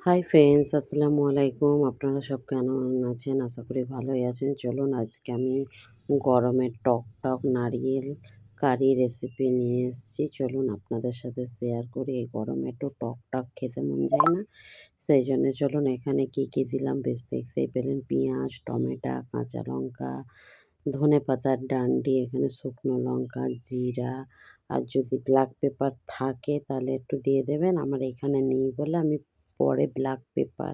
Hi friends, আসসালামু আলাইকুম। আপনারা সব কেমন আছেন? আশা করি ভালোই আছেন। চলুন আজকে আমি গরমের টক টক নারিয়েল কারি রেসিপি নিয়ে এসেছি। চলুন আপনাদের সাথে শেয়ার করি। এই গরমে একটু টক টক খেতে মন যায় না? সেই জন্য চলুন এখানে কি কি দিলাম বেশ দেখতেই পেলেন। পেঁয়াজ, টমেটো, কাঁচা লঙ্কা, ধনেপাতার ডান্ডি, এখানে শুকনো লঙ্কা, জিরা, আর যদি ব্ল্যাক পেপার থাকে তাহলে একটু দিয়ে দেবেন। আমার এখানে নেই বলে আমি পরে ব্ল্যাক পেপার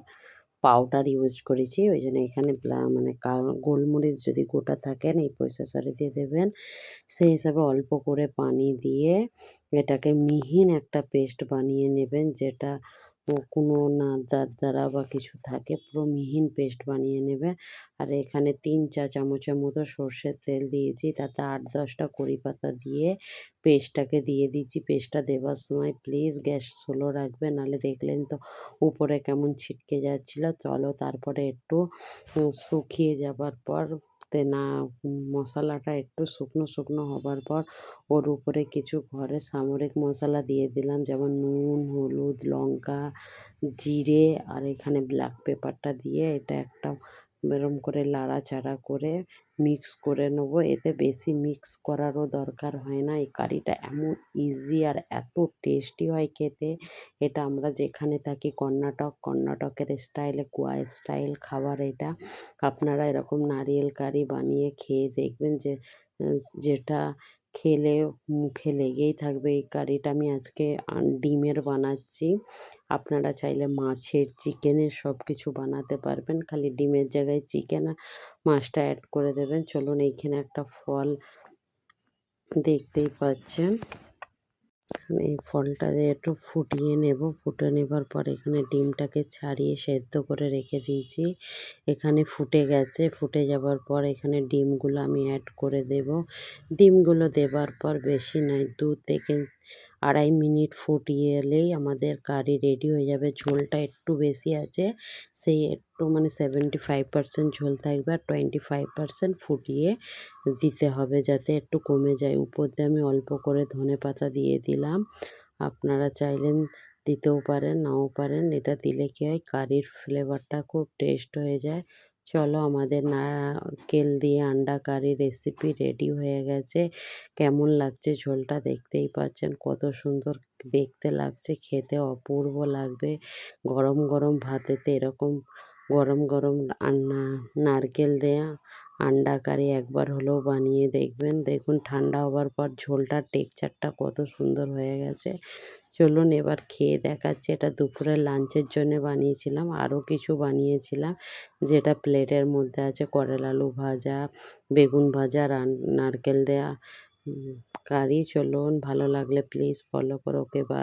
পাউডার ইউজ করেছি। ওই জন্য এখানে মানে গোলমরিচ যদি গোটা থাকেন এই প্রসেসরে দিয়ে দেবেন। সেই হিসাবে অল্প করে পানি দিয়ে এটাকে মিহিন একটা পেস্ট বানিয়ে নেবেন, যেটা কোনো না দারদারা বা কিছু থাকে, পুরো মিহিন পেস্ট বানিয়ে নেবে। আর এখানে ৩-৪ চামচের মতো সর্ষের তেল দিয়েছি, তাতে ৮-১০টা কারি পাতা দিয়ে পেস্টটাকে দিয়ে দিচ্ছি। পেস্টটা দেবার সময় প্লিজ গ্যাস স্লো রাখবেন, নাহলে দেখলেন তো উপরে কেমন ছিটকে যাচ্ছিল। চলো তারপরে একটু শুকিয়ে যাবার পর মশলাটা একটু শুকনো শুকনো হবার পর ওর উপরে কিছু ঘরের সামরিক মশলা দিয়ে দিলাম, যেমন নুন, হলুদ, লঙ্কা, জিরে, আর এখানে ব্ল্যাক পেপারটা দিয়ে এটা একটা এরম করে নাড়াচাড়া করে মিক্স করে নেবো। এতে বেশি মিক্স করারও দরকার হয় না। এই কারিটা এমন ইজি আর এত টেস্টি হয় খেতে। এটা আমরা যেখানে থাকি কর্ণাটকের স্টাইলে, গোয়া স্টাইল খাবার এটা। আপনারা এরকম নারিয়েল কারি বানিয়ে খেয়ে দেখবেন, যে যেটা খেলে মুখে লেগেই থাকবে। এই কারিটা আমি আজকে ডিমের বানাচ্ছি। আপনারা চাইলে মাছের, চিকেনের সব কিছু বানাতে পারবেন। খালি ডিমের জায়গায় চিকেন আর মাছটা অ্যাড করে দেবেন। চলুন এইখানে একটা ফল দেখতেই পাচ্ছেন। এই ফলটা দিয়ে একটু ফুটিয়ে নেব। ফুটে নেবার পর এখানে ডিমটাকে ছাড়িয়ে সেদ্ধ করে রেখে দিয়েছি। এখানে ফুটে গেছে। ফুটে যাবার পর এখানে ডিমগুলো আমি অ্যাড করে দেব। ডিমগুলো দেবার পর বেশি নয়, ২ থেকে ২.৫ মিনিট ফুটিয়ে এলেই আমাদের কারি রেডি হয়ে যাবে। ঝোলটা একটু বেশি আছে, সেই একটু মানে 75% ঝোল থাকবে, আর 25% ফুটিয়ে দিতে হবে যাতে একটু কমে যায়। উপর দিয়ে আমি অল্প করে ধনেপাতা দিয়ে দিলাম। আপনারা চাইলেন দিতেও পারেন, নাও পারেন। এটা দিলে কী হয়, কারির ফ্লেভারটা খুব টেস্ট হয়ে যায়। চলো আমাদের নারকেল দিয়ে আন্ডা কারি রেসিপি রেডি হয়ে গেছে। কেমন লাগছে ঝোলটা দেখতেই পাচ্ছেন, কত সুন্দর দেখতে লাগছে, খেতে অপূর্ব লাগবে। গরম গরম ভাতেতে এরকম গরম গরম নারকেল দেয়া আন্ডা কারি একবার হলেও বানিয়ে দেখবেন। দেখুন ঠান্ডা হবার পর ঝোলটার টেক্সচারটা কত সুন্দর হয়ে গেছে। চলুন এবার খেয়ে দেখাচ্ছি। এটা দুপুরের লাঞ্চের জন্যে বানিয়েছিলাম। আরও কিছু বানিয়েছিলাম, যেটা প্লেটের মধ্যে আছে। করলা আলু ভাজা, বেগুন ভাজা, নারকেল দেয়া কারি। চলুন, ভালো লাগলে প্লিজ ফলো করো। ওকে, বাই।